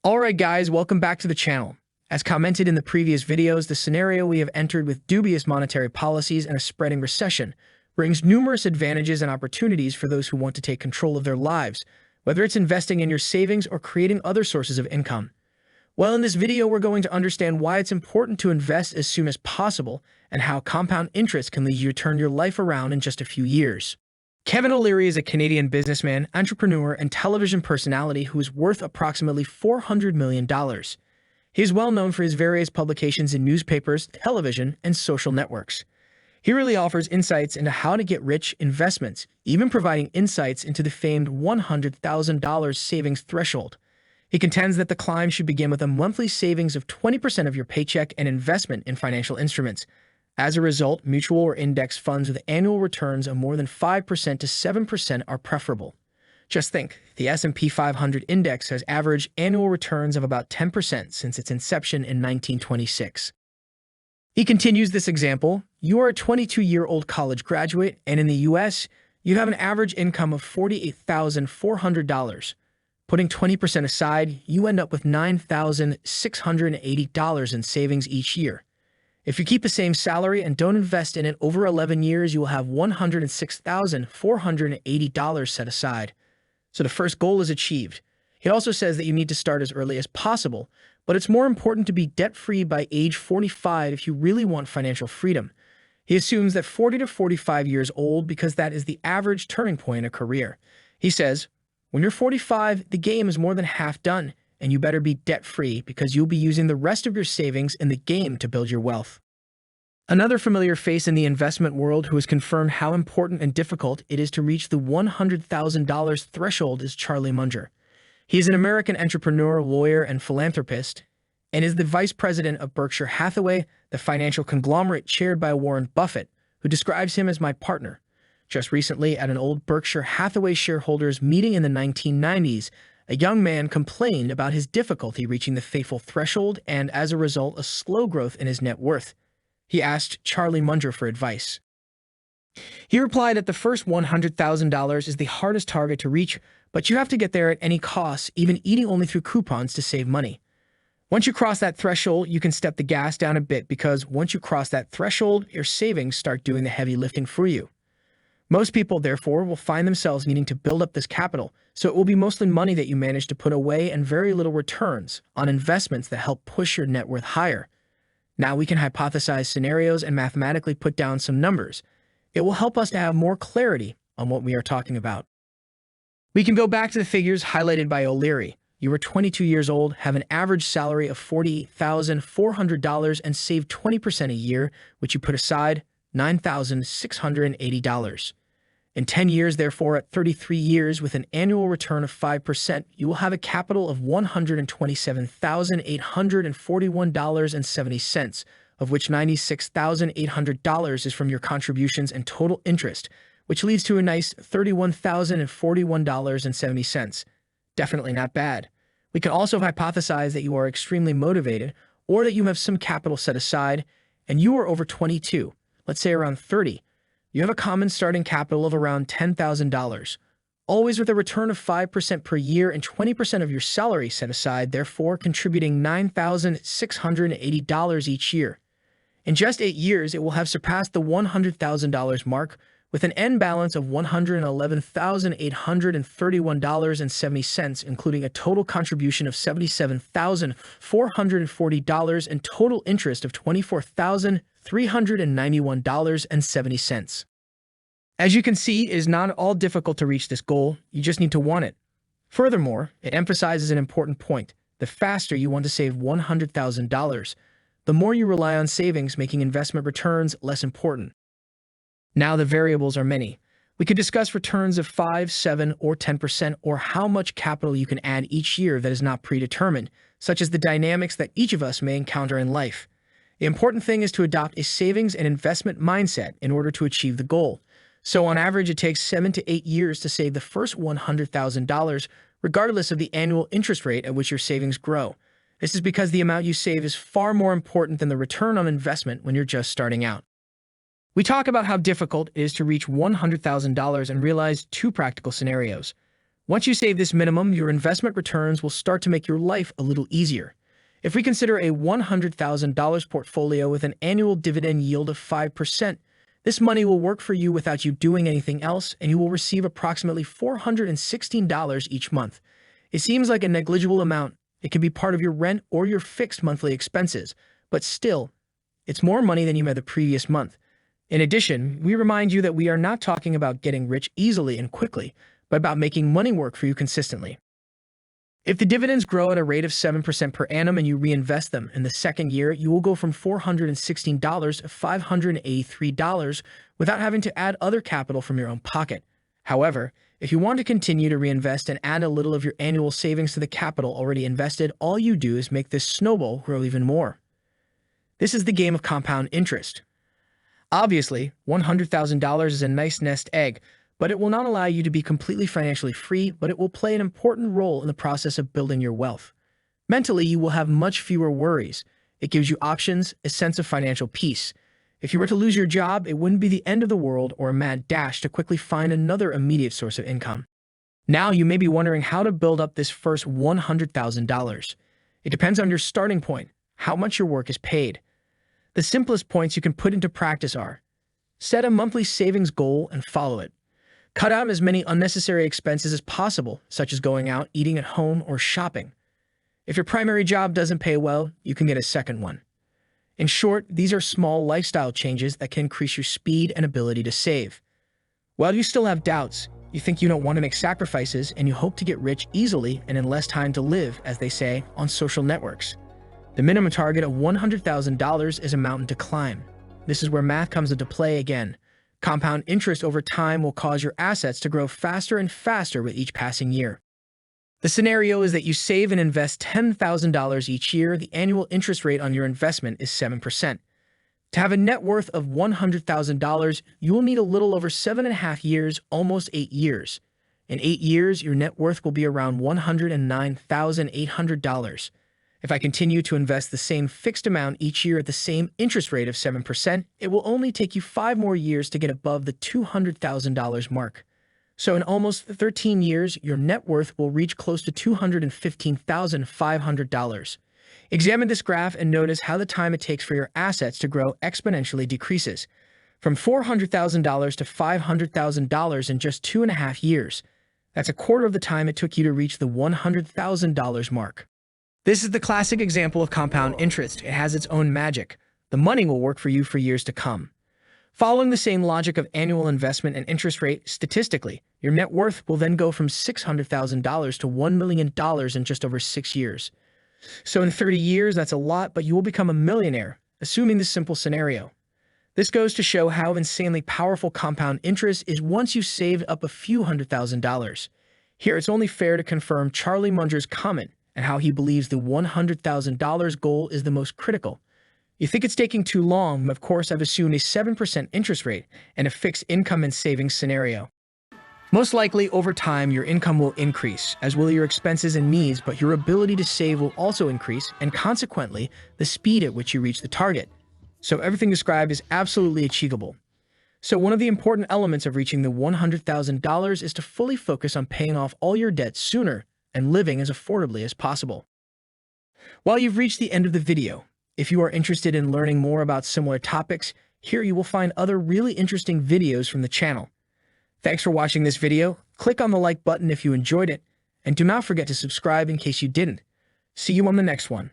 Alright guys, welcome back to the channel. As commented in the previous videos, the scenario we have entered with dubious monetary policies and a spreading recession brings numerous advantages and opportunities for those who want to take control of their lives, whether it's investing in your savings or creating other sources of income. Well, in this video, we're going to understand why it's important to invest as soon as possible and how compound interest can lead you to turn your life around in just a few years. KevinO'Leary is a Canadian businessman, entrepreneur, and television personality who is worth approximately $400 million. He is well known for his various publications in newspapers, television, and social networks. He really offers insights into how to get rich investments, even providing insights into the famed $100,000 savings threshold. He contends that the climb should begin with a monthly savings of 20% of your paycheck and investment in financial instruments. As a result, mutual or index funds with annual returns of more than 5% to 7% are preferable. Just think, the S&P 500 index has averaged annual returns of about 10% since its inception in 1926. He continues this example: you are a 22-year-old college graduate, and in the U.S., you have an average income of $48,400. Putting 20% aside, you end up with $9,680 in savings each year. If you keep the same salary and don't invest in it over 11 years, you will have $106,480 set aside. So the first goal is achieved. He also says that you need to start as early as possible, but it's more important to be debt-free by age 45 if you really want financial freedom. He assumes that 40 to 45 years old because that is the average turning point in a career. He says, when you're 45, the game is more than half done, and you better be debt-free because you'll be using the rest of your savings in the game to build your wealth. Another familiar face in the investment world who has confirmed how important and difficult it is to reach the $100,000 threshold is Charlie Munger. He is an American entrepreneur, lawyer, and philanthropist, and is the vice president of Berkshire Hathaway, the financial conglomerate chaired by Warren Buffett, who describes him as my partner. Just recently, at an old Berkshire Hathaway shareholders meeting in the 1990s, a young man complained about his difficulty reaching the fateful threshold and, as a result, a slow growth in his net worth. He asked Charlie Munger for advice. He replied that the first $100,000 is the hardest target to reach, but you have to get there at any cost, even eating only through coupons to save money. Once you cross that threshold, you can step the gas down a bit because once you cross that threshold, your savings start doing the heavy lifting for you. Most people, therefore, will find themselves needing to build up this capital, so it will be mostly money that you manage to put away and very little returns on investments that help push your net worth higher. Now we can hypothesize scenarios and mathematically put down some numbers. It will help us to have more clarity on what we are talking about. We can go back to the figures highlighted by O'Leary. You are 22 years old, have an average salary of $48,400 and save 20% a year, which you put aside $9,680. In 10 years, therefore, at 33 years with an annual return of 5%, you will have a capital of $127,841.70, of which $96,800 is from your contributions and total interest, which leads to a nice $31,041.70. Definitely not bad. We can also hypothesize that you are extremely motivated or that you have some capital set aside and you are over 22. Let's say around 30, you have a common starting capital of around $10,000, always with a return of 5% per year and 20% of your salary set aside, therefore contributing $9,680 each year. In just 8 years, it will have surpassed the $100,000 mark with an end balance of $111,831.70, including a total contribution of $77,440 and total interest of $24,391.70. As you can see, it is not all difficult to reach this goal, you just need to want it. Furthermore, it emphasizes an important point. The faster you want to save $100,000, the more you rely on savings, making investment returns less important. Now the variables are many. We could discuss returns of 5, 7, or 10%, or how much capital you can add each year that is not predetermined, such as the dynamics that each of us may encounter in life. The important thing is to adopt a savings and investment mindset in order to achieve the goal. So on average, it takes 7 to 8 years to save the first $100,000, regardless of the annual interest rate at which your savings grow. This is because the amount you save is far more important than the return on investment when you're just starting out. We talk about how difficult it is to reach $100,000 and realize 2 practical scenarios. Once you save this minimum, your investment returns will start to make your life a little easier. If we consider a $100,000 portfolio with an annual dividend yield of 5%, this money will work for you without you doing anything else, and you will receive approximately $416 each month. It seems like a negligible amount. It can be part of your rent or your fixed monthly expenses, but still, it's more money than you made the previous month. In addition, we remind you that we are not talking about getting rich easily and quickly, but about making money work for you consistently. If the dividends grow at a rate of 7% per annum and you reinvest them in the second year, you will go from $416 to $583 without having to add other capital from your own pocket. However, if you want to continue to reinvest and add a little of your annual savings to the capital already invested, all you do is make this snowball grow even more. This is the game of compound interest. Obviously, $100,000 is a nice nest egg, but it will not allow you to be completely financially free, but it will play an important role in the process of building your wealth. Mentally, you will have much fewer worries. It gives you options, a sense of financial peace. If you were to lose your job, it wouldn't be the end of the world or a mad dash to quickly find another immediate source of income. Now, you may be wondering how to build up this first $100,000. It depends on your starting point, how much your work is paid. The simplest points you can put into practice are: set a monthly savings goal and follow it. Cut out as many unnecessary expenses as possible, such as going out, eating at home, or shopping. If your primary job doesn't pay well, you can get a second one. In short, these are small lifestyle changes that can increase your speed and ability to save. While you still have doubts, you think you don't want to make sacrifices, and you hope to get rich easily and in less time to live, as they say, on social networks. The minimum target of $100,000 is a mountain to climb. This is where math comes into play again. Compound interest over time will cause your assets to grow faster and faster with each passing year. The scenario is that you save and invest $10,000 each year. The annual interest rate on your investment is 7%. To have a net worth of $100,000, you will need a little over 7.5 years, almost 8 years. In 8 years, your net worth will be around $109,800. If I continue to invest the same fixed amount each year at the same interest rate of 7%, it will only take you 5 more years to get above the $200,000 mark. So in almost 13 years, your net worth will reach close to $215,500. Examine this graph and notice how the time it takes for your assets to grow exponentially decreases. From $400,000 to $500,000 in just 2.5 years. That's a quarter of the time it took you to reach the $100,000 mark. This is the classic example of compound interest. It has its own magic. The money will work for you for years to come. Following the same logic of annual investment and interest rate, statistically, your net worth will then go from $600,000 to $1 million in just over 6 years. So in 30 years, that's a lot, but you will become a millionaire, assuming this simple scenario. This goes to show how insanely powerful compound interest is once you've saved up a few $100,000. Here, it's only fair to confirm Charlie Munger's comment and how he believes the $100,000 goal is the most critical. You think it's taking too long, but of course I've assumed a 7% interest rate and a fixed income and savings scenario. Most likely, over time, your income will increase, as will your expenses and needs, but your ability to save will also increase, and consequently, the speed at which you reach the target. So everything described is absolutely achievable. So one of the important elements of reaching the $100,000 is to fully focus on paying off all your debts sooner and living as affordably as possible. While you've reached the end of the video, if you are interested in learning more about similar topics, here you will find other really interesting videos from the channel. Thanks for watching this video. Click on the like button if you enjoyed it, and do not forget to subscribe in case you didn't. See you on the next one.